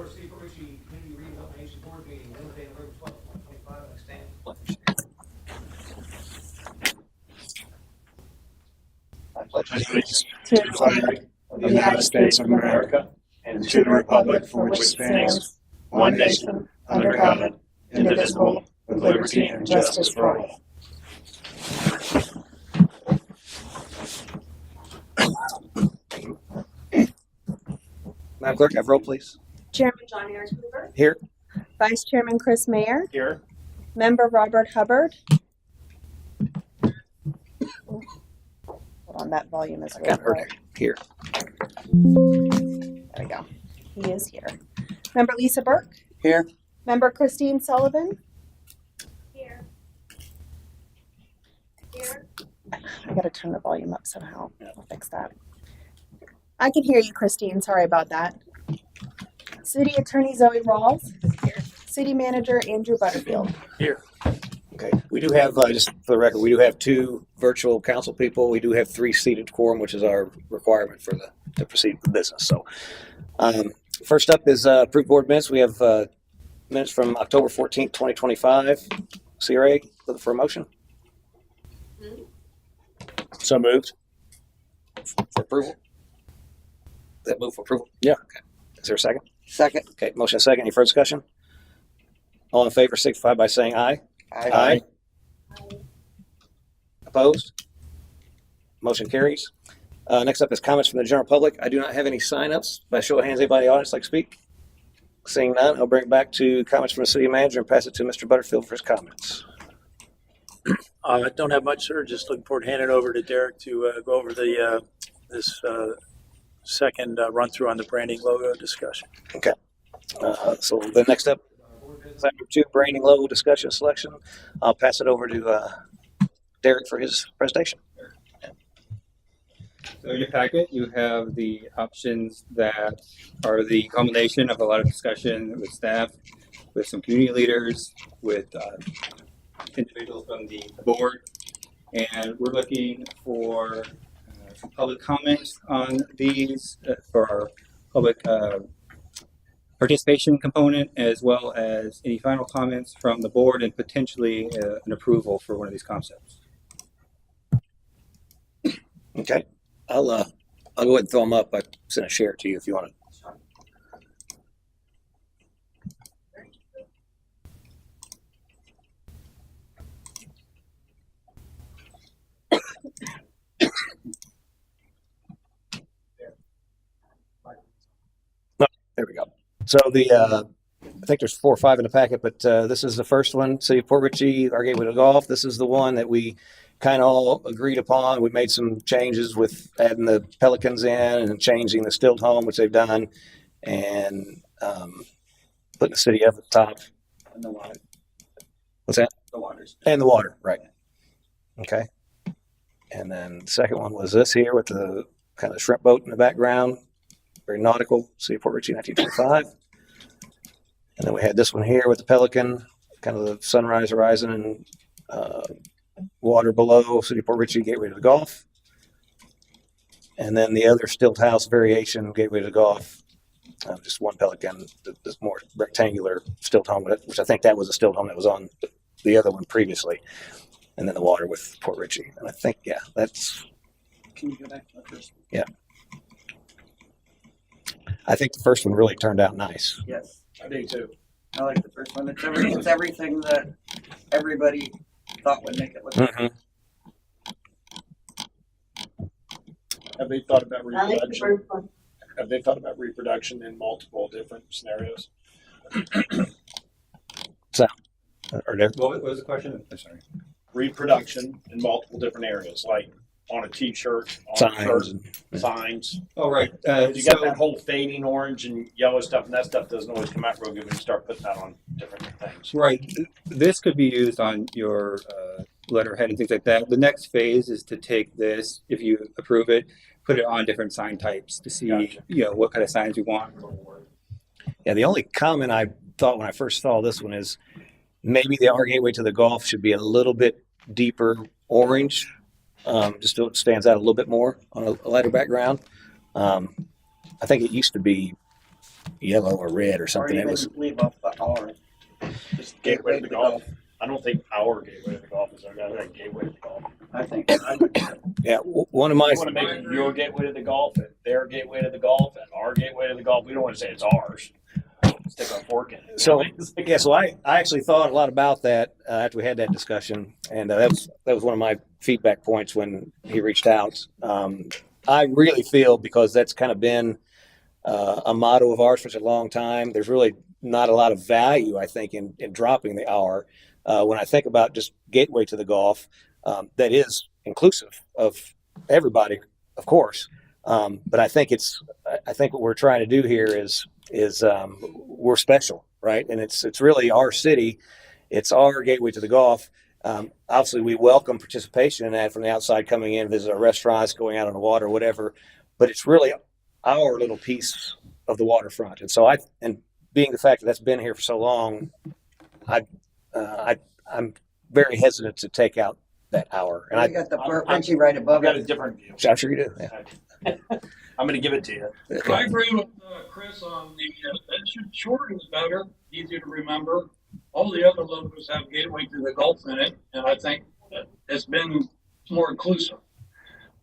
for City of Richie Community Redevelopment Board meeting Wednesday, November 12th, 2025. I stand. I pledge allegiance to the flag of the United States of America and to the republic for which it stands, one nation, under God, indivisible, with liberty and justice for all. Madam Clerk, have roll, please. Chairman John Ayers Hoover. Here. Vice Chairman Chris Mayer. Here. Member Robert Hubbard. Hold on, that volume is really low. Here. There we go. He is here. Member Lisa Burke. Here. Member Christine Sullivan. Here. I gotta turn the volume up somehow. I'll fix that. I can hear you, Christine. Sorry about that. City Attorney Zoe Rawls. Here. City Manager Andrew Butterfield. Here. Okay. We do have, just for the record, we do have 2 virtual council people. We do have 3 seated quorum, which is our requirement for to proceed with business. So, first up is approved board minutes. We have minutes from October 14th, 2025. CRA, looking for a motion. So moved. For approval. That move for approval? Yeah. Okay. Is there a second? Second. Okay, motion second. Any further discussion? All in favor signify by saying aye. Aye. Opposed? Motion carries. Next up is comments from the general public. I do not have any sign-ups. By show of hands, anybody in the audience like to speak? Seeing none, I'll bring it back to comments from the city manager and pass it to Mr. Butterfield for his comments. I don't have much, sir. Just looking forward to handing it over to Derek to go over the this second run through on the branding logo discussion. Okay. So the next up, item 2, branding logo discussion selection. I'll pass it over to Derek for his presentation. So in your packet, you have the options that are the culmination of a lot of discussion with staff, with some community leaders, with individuals from the board, and we're looking for some public comments on these for our public participation component, as well as any final comments from the board and potentially an approval for one of these concepts. Okay. I'll go ahead and throw them up. I sent a share to you if you want to. There we go. So I think there's 4 or 5 in the packet, but this is the first one. City of Port Richey, our gateway to golf. This is the one that we kind of all agreed upon. We made some changes with adding the Pelicans in and changing the stilt home, which they've done, and putting the city up at the top. And the water. What's that? The waters. And the water, right. Okay. And then the second one was this here with the kind of shrimp boat in the background. Very nautical, City of Port Richey, 1925. And then we had this one here with the Pelican, kind of the sunrise, horizon, and water below, City of Port Richey, gateway to the Gulf. And then the other stilt house variation, gateway to the Gulf, just one Pelican, this more rectangular stilt home, which I think that was a stilt home that was on the other one previously. And then the water with Port Richey. And I think, yeah, that's... Can you go back to that first? Yeah. I think the first one really turned out nice. Yes, I do too. I like the first one. It's everything that everybody thought would make it look good. Mm-hmm. Have they thought about I like the reproduction? first one. Have they thought about reproduction in multiple different scenarios? Or there. What was the question? I'm sorry. Reproduction in multiple different areas, like on a T-shirt, on a Signs. shirt, signs. Oh, right. You got that whole fading orange and yellow stuff, and that stuff doesn't always come out real good when you start putting that on different things. Right. This could be used on your letterhead and things like that. The next phase is to take this, if you approve it, put it on different sign types to see, Gotcha. what kind of signs we want. Yeah, the only comment I thought when I first saw this one is maybe the Our Gateway to the Gulf should be a little bit deeper orange, just so it stands out a little bit more on a lighter background. I think it used to be yellow or red or Or something. It even was, leave off the hour. Just gateway to the golf. I don't think our gateway to the golf is our gateway to the golf. I think. yeah, one of my, We want to make it your gateway to the golf and their gateway to the golf and our gateway to the golf. We don't want to say it's ours. Stick our fork in it. so I actually thought a lot about that after we had that discussion, and that was one of my feedback points when he reached out. I really feel, because that's kind of been a motto of ours for such a long time, there's really not a lot of value, I think, in dropping the hour. When I think about just gateway to the golf, that is inclusive of everybody, of course. But I think what we're trying to do here is we're special, right? And it's really our city. It's our gateway to the golf. Obviously, we welcome participation in that from the outside coming in, visit our restaurants, going out on the water, whatever. But it's really our little piece of the waterfront. And so and being the fact that that's been here for so long, I'm very hesitant to take out that hour. And I got the Port Richie right above I've got a it. different view. I'm sure you do. Yeah. I'm going to give it to you. I agree with Chris on shorter is better, easier to remember. All the other logos have gateway to the golf in it, and I think that it's been more inclusive.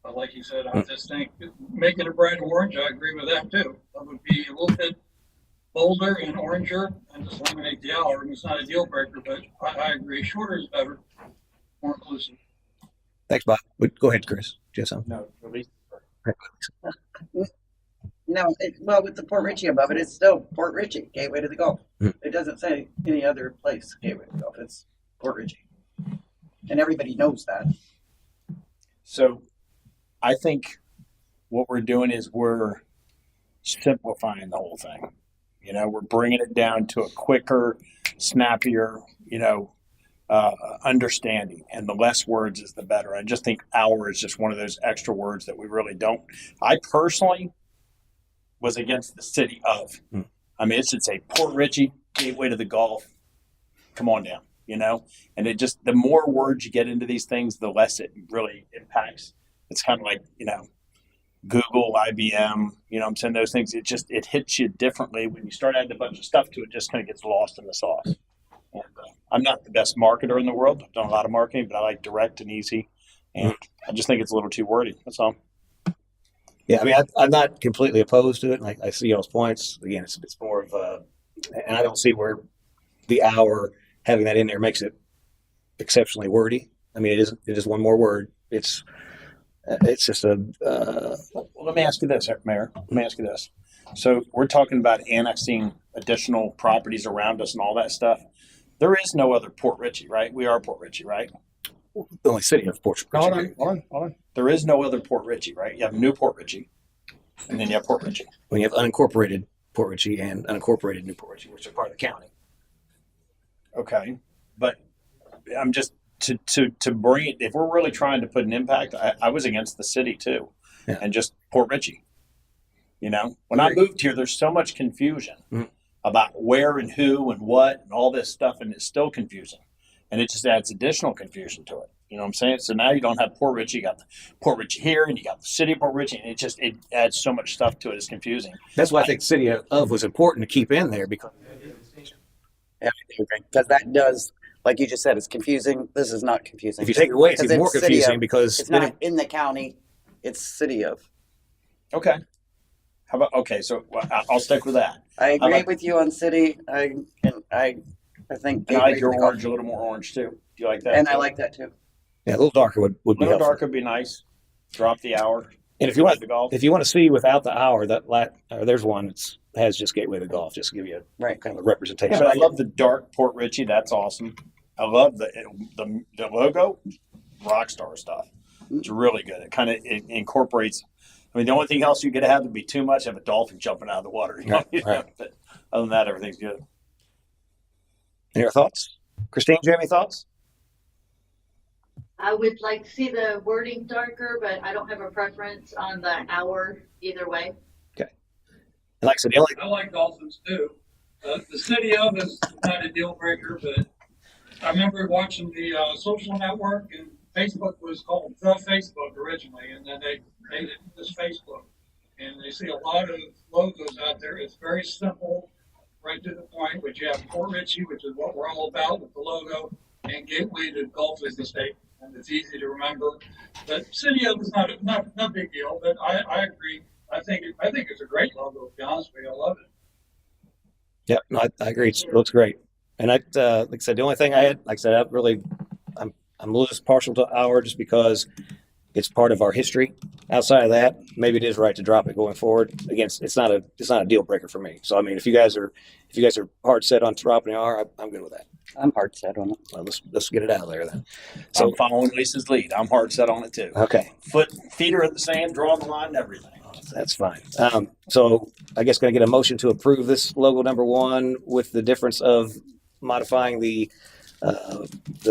But like you said, I just think making it bright orange, I agree with that too. That would be a little bit bolder and oranger and just eliminate the hour. And it's not a deal breaker, but I agree. Shorter is better, more inclusive. Thanks, Bob. Go ahead, Chris. Do you have something? No, at least. No, well, with the Port Richie above it, it's still Port Richie, gateway to the golf. It doesn't say any other place, gateway to the golf. It's Port Richie. And everybody knows that. So I think what we're doing is we're simplifying the whole thing. You know, we're bringing it down to a quicker, snappier, understanding, and the less words is the better. I just think hour is just one of those extra words that we really don't. I personally was against the city of. I mean, it should say Port Richie, gateway to the golf. Come on down, and it just, the more words you get into these things, the less it really impacts. It's kind of like, Google, IBM, I'm saying those things. It hits you differently when you start adding a bunch of stuff to it. Just kind of gets lost in the sauce. And I'm not the best marketer in the world. I've done a lot of marketing, but I like direct and easy. And I just think it's a little too wordy. That's all. Yeah, I mean, I'm not completely opposed to it. Like, I see y'all's points. Again, it's more of and I don't see where the hour having that in there makes it exceptionally wordy. I mean, it is one more word. It's just a. Well, let me ask you this, Mayor. Let me ask you this. So we're talking about annexing additional properties around us and all that stuff. There is no other Port Richie, right? We are Port Richie, right? The only city of Port Richie. Hold on. There is no other Port Richie, right? You have New Port Richie, and then you have Port Richie. When you have unincorporated Port Richie and unincorporated New Port Richie, which are part of the county. Okay, but I'm just to bring it. If we're really trying to put an impact, I was against the city too, and just Port Richie. When I moved here, there's so much confusion about where and who and what and all this stuff, and it's still confusing. And it just adds additional confusion to it. You know what I'm saying? So now you don't have Port Richie, you got the Port Richie here, and you got the city of Port Richie, and it adds so much stuff to it. It's confusing. That's why I think city of was important to keep in there, because that does, like you just said, it's confusing. This is not confusing. if you take it away, it's even more city confusing of. because It's not in the county. It's city of. Okay. How about, so I'll stick with that. I agree with you on city. I think. And I like your orange a little more orange too. Do you like that? And too? I like that too. yeah, a little darker would A be little helpful. darker would be nice. Drop the hour. And if you want the golf. to see without the hour, there's one that has just gateway to golf, just to give you a kind of a representation. Yeah, but I love the dark Port Richie. That's awesome. I love the logo, rock star stuff. It's really good. It incorporates. I mean, the only thing else you could have would be too much of a dolphin jumping out of the water. Right. But other than that, everything's good. Any other thoughts? Christine, do you have any thoughts? I would like to see the wording darker, but I don't have a preference on the hour either way. Okay. And like I said, the only I like dolphins too. The city of is not a deal breaker, but I remember watching the social network, and Facebook was called The Facebook originally, and then they made it this Facebook. and they see a lot of logos out there. It's very simple, right to the point, which you have Port Richey, which is what we're all about with the logo, and Gateway to Gulf is the state, and it's easy to remember. But City of is not a big deal, but I agree. I think it's a great logo, to be honest with you. I love it. Yep, no, I agree. It looks great. And like I said, the only thing I had, like I said, I'm a little partial to Hour just because it's part of our history. Outside of that, maybe it is right to drop it going forward. Again, it's not a deal breaker for me. So I mean, if you guys are hard set on dropping Hour, I'm good with that. I'm hard set on it. Well, let's get it out of there then. So I'm following Lisa's lead. I'm hard set on it too. okay, Feet are at the sand, drawing the line, and everything. that's fine. So I guess going to get a motion to approve this logo number 1 with the difference of modifying the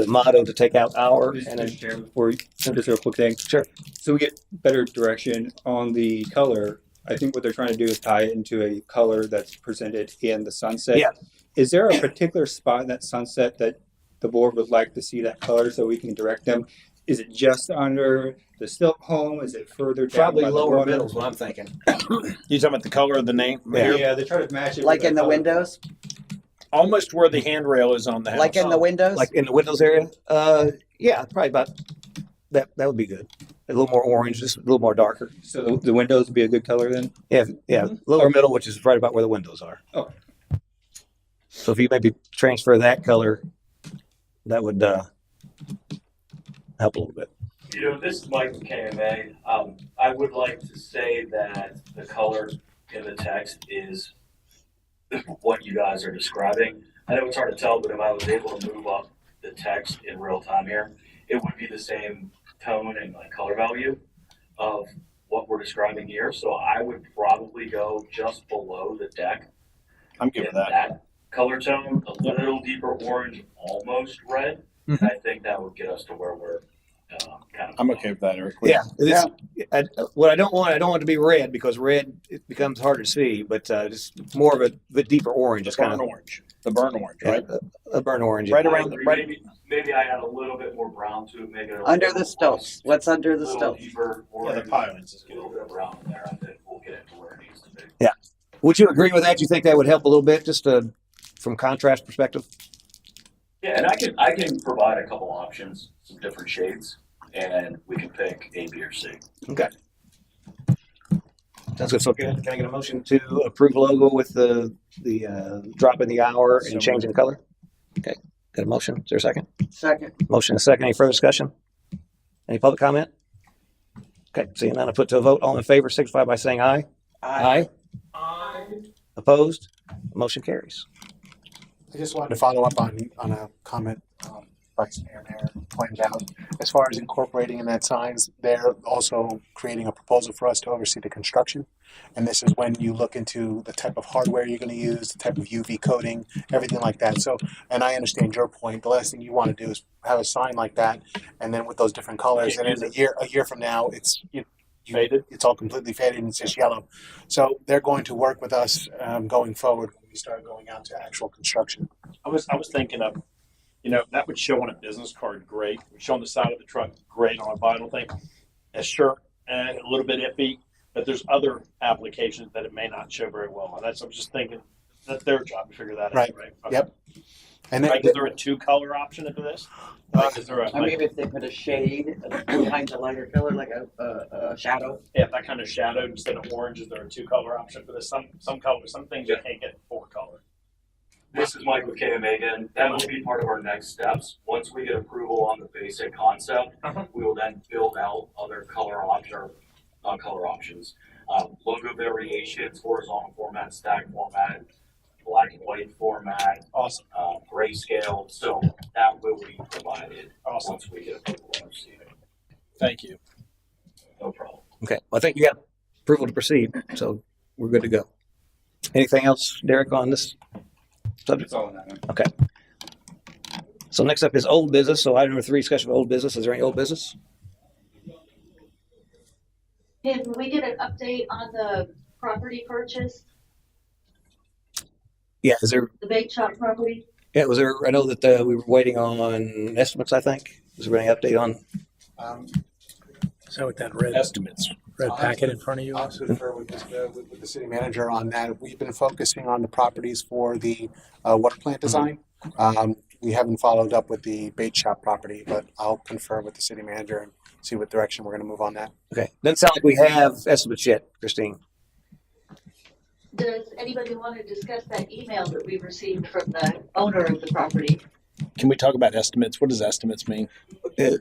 motto to take out Hour and then Mr. Chairman, before just a real quick thing. Sure. So we get better direction on the color. I think what they're trying to do is tie it into a color that's presented in the sunset. Yeah. Is there a particular spot in that sunset that the board would like to see that color so we can direct them? Is it just under the stilt home? Is it further down? probably by the lower water? middle is what I'm thinking. You talking about the color of the name? Yeah, they try to match it. Like with in that the color. windows? Almost where the handrail is on the house. Like in the windows? Like in the windows area? Yeah, probably about that. That would be good. A little more orange, just a little more darker. So the windows would be a good color then? Yeah. Lower middle, which is right about where the windows are. Oh. So if you maybe transfer that color, that would help a little bit. You know, this is Mike from KMA. I would like to say that the color in the text is what you guys are describing. I know it's hard to tell, but if I was able to move up the text in real time here, it would be the same tone and like color value of what we're describing here. So I would probably go just below the deck. I'm good with that color tone, a little deeper orange, almost red. Mhm. I think that would get us to where we're kind of. I'm okay with that, Eric. Yeah. What I don't want it to be red because red it becomes harder to see, but just more of the deeper orange. Just kind of orange. The burnt orange, right? a burnt orange. Right I around agree. right. Maybe I add a little bit more brown to it, make it a Under little the stilts. What's under the little stilts? deeper Yeah, orange. the pilings is Get a little bit of brown in there, I think we'll get it to where it needs to be. Would you agree with that? Do you think that would help a little bit, just from contrast perspective? Yeah, and I can provide a couple options, some different shades, and we can pick A, B, or C. Okay. Sounds good. So can I get a motion to approve logo with the drop in the hour and change in color? Okay. Got a motion? Is there a second? Second. Motion and a second. Any further discussion? Any public comment? Okay. Seeing none, I put to a vote. All in favor, signify by saying aye. Aye. Opposed? Motion carries. I just wanted to follow up on a comment Vice Mayor pointed out. As far as incorporating in that signs, they're also creating a proposal for us to oversee the construction. And this is when you look into the type of hardware you're going to use, the type of UV coating, everything like that. So, and I understand your point. The last thing you want to do is have a sign like that, and then with those different colors, and in a year from now, it's Faded. It's all completely faded and it's just yellow. So they're going to work with us going forward when we start going out to actual construction. I was thinking of, that would show on a business card great. It would show on the side of the truck great on a vinyl thing. A shirt and a little bit iffy, but there's other applications that it may not show very well. And I'm just thinking that's their job to figure that out. Right. Okay. Yep. And then, Like, is there a 2-color option into this? Like, is there I mean, if they put a shade behind the lighter color, like a shadow. that kind of shadow instead of orange? Is there a 2-color option for this? Some color, some things you can't get 4-color. This is Mike with KMA again. That will be part of our next steps. Once we get approval on the basic concept, we will then build out other color options, logo variations, horizontal format, stack format, black and white format, Awesome. Grayscale. So that will be provided Awesome. once we get approval on receiving. Thank you. No problem. Okay. Well, I think you got approval to proceed, so we're good to go. Anything else, Derek, on this subject? That's all on that one. Okay. So next up is old business. So item number 3, discussion of old business. Is there any old business? Can we get an update on the property purchase, Yeah. Is there? the bake shop property? Yeah. Was there? I know that we were waiting on estimates. I think. Was there any update on? So with that red. Estimates. red packet in front of you? I'll confer with the city manager on that. We've been focusing on the properties for the water plant design. We haven't followed up with the bait shop property, but I'll confer with the city manager and see what direction we're going to move on that. Okay. Doesn't sound like we have estimates yet, Christine. Does anybody want to discuss that email that we received from the owner of the property? Can we talk about estimates? What does estimates mean?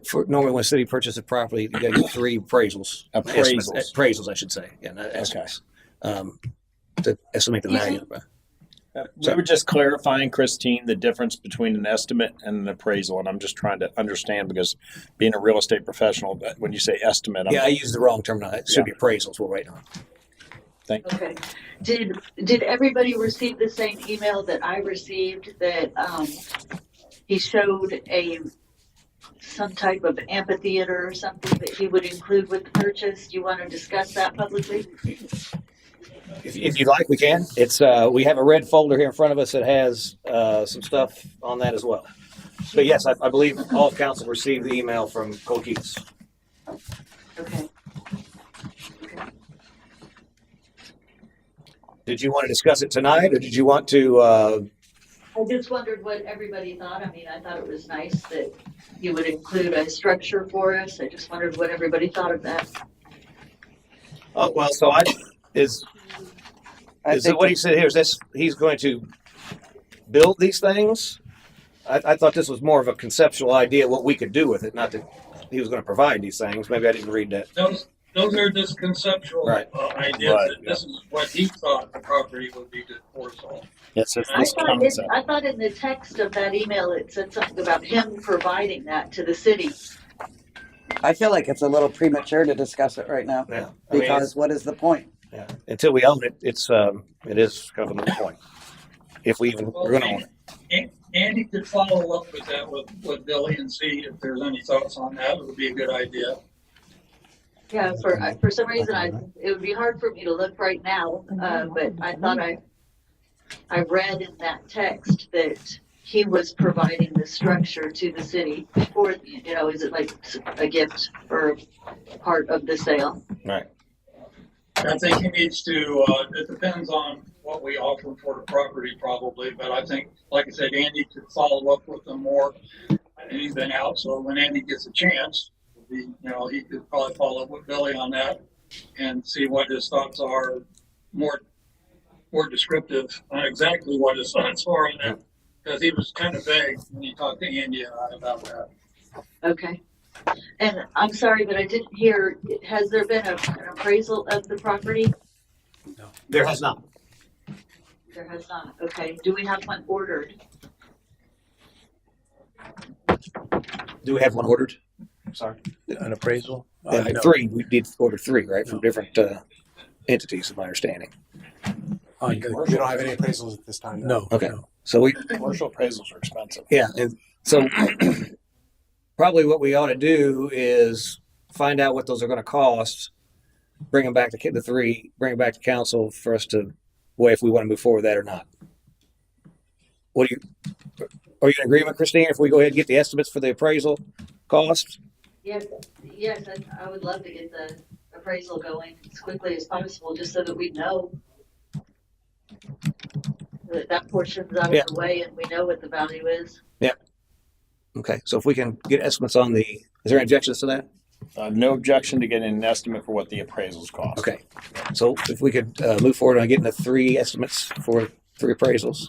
For normally when a city purchases a property, you got to get 3 appraisals. Appraisals. Appraisals, I should say. Yeah, not estimates. To estimate the value. We were just clarifying, Christine, the difference between an estimate and an appraisal, and I'm just trying to understand because being a real estate professional, when you say estimate, I used the wrong term. It should be appraisals we're waiting on. Thank you. Okay. Did everybody receive the same email that I received that he showed some type of amphitheater or something that he would include with the purchase? Do you want to discuss that publicly? If you'd like, we can. It's we have a red folder here in front of us that has some stuff on that as well. But yes, I believe all of council received the email from Cole Keats. Okay. Did you want to discuss it tonight, or did you want to? I just wondered what everybody thought. I mean, I thought it was nice that you would include a structure for us. I just wondered what everybody thought of that. Oh well, so is it what he said here? Is this he's going to build these things? I thought this was more of a conceptual idea what we could do with it, not that he was going to provide these things. Maybe I didn't read that. Those are just conceptual Right. ideas. Right, This is what he thought the property would be good for. So Yes, it's I this concept. thought in the text of that email it said something about him providing that to the city. I feel like it's a little premature to discuss it right now. Yeah, Because what is the point? yeah. Until we own it, it is kind of a moot point. If we even we're going to own it. Andy could follow up with that with Billy and see if there's any thoughts on that. It would be a good idea. Yeah, for some reason it would be hard for me to look right now, but I thought I read in that text that he was providing the structure to the city for, is it like a gift or part of the sale? Right. I think he needs to, it depends on what we offer for the property probably, but I think, like I said, Andy could follow up with them more. And he's been out, so when Andy gets a chance, he could probably follow up with Billy on that and see what his thoughts are, more descriptive on exactly what his thoughts are on that. Because he was kind of vague when he talked to Andy and I about that. Okay. And I'm sorry, but I didn't hear, has there been an appraisal of the property? No, there has not. There has not. Okay. Do we have one ordered? Do we have one ordered? Sorry. An appraisal? Yeah, No. 3. We did order 3, right, from different entities, of my understanding. We don't have any appraisals at this time. No. Okay. No. So Commercial appraisals are expensive. yeah, and so probably what we ought to do is find out what those are going to cost, bring them back to the 3, bring them back to council for us to weigh if we want to move forward with that or not. Are you in agreement, Christine, if we go ahead and get the estimates for the appraisal costs? Yes, I would love to get the appraisal going as quickly as possible, just so that we know that portion's out of the way and we know what the value is. Yeah. Okay, so if we can get estimates on is there any objections to that? No objection to getting an estimate for what the appraisals cost. Okay, so if we could move forward on getting the 3 estimates for 3 appraisals,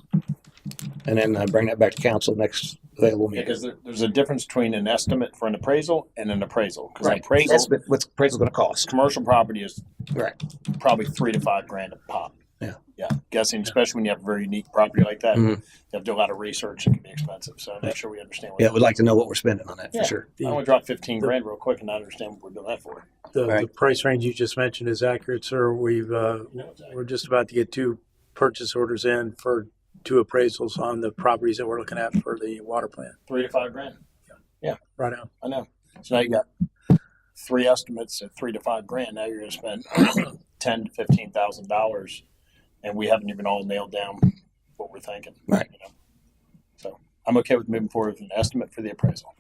and then bring that back to council next available meeting. Because there's a difference between an estimate for an appraisal and an appraisal. Because Right. an appraisal, Estimate, what's appraisal going to cost? commercial property is Right. probably $3,000 to $5,000 a pop. Yeah. Yeah. Guessing, especially when you have a very unique property like that, Mhm. you have to do a lot of research. It can be expensive. So make sure we understand. Yeah, we'd like to know what we're spending on that for sure. I want to drop $15,000 real quick and not understand what we're doing that for. The price range you just mentioned is accurate, sir. We're just about to get 2 purchase orders in for 2 appraisals on the properties that we're looking at for the water plant. $3,000 to $5,000. Right now. I know. So now you got 3 estimates at $3,000 to $5,000. Now you're going to spend $10,000 to $15,000, and we haven't even all nailed down what we're thinking. Right. So I'm okay with moving forward with an estimate for the appraisal.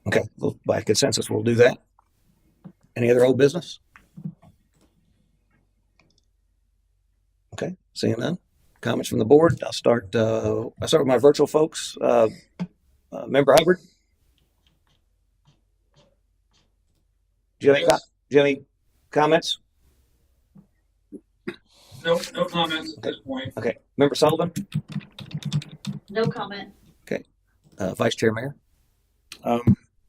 Okay, well, by consensus, we'll do that. Any other old business? Okay, seeing none. Comments from the board. I'll start with my virtual folks. Member Hubbard? Do you have any comments? No comments at this point. Okay. Member Sullivan? No comment. Okay. Vice Chair Mayor?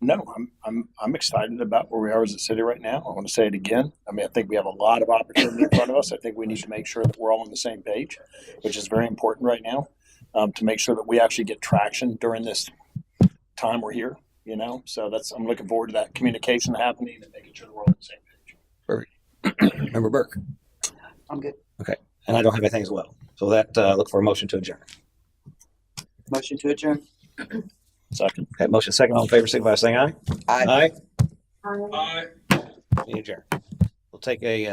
No, I'm excited about where we are as a city right now. I want to say it again. I mean, I think we have a lot of opportunity in front of us. I think we need to make sure that we're all on the same page, which is very important right now, to make sure that we actually get traction during this time we're here. You know, so I'm looking forward to that communication happening and making sure that we're all on the same page. Perfect. Member Burke? I'm good. Okay. And I don't have anything as well. So that look for a motion to adjourn. Motion to adjourn. Second. Okay, motion second. All in favor, signify by saying aye. Aye. Aye. Aye. We adjourn. We'll take a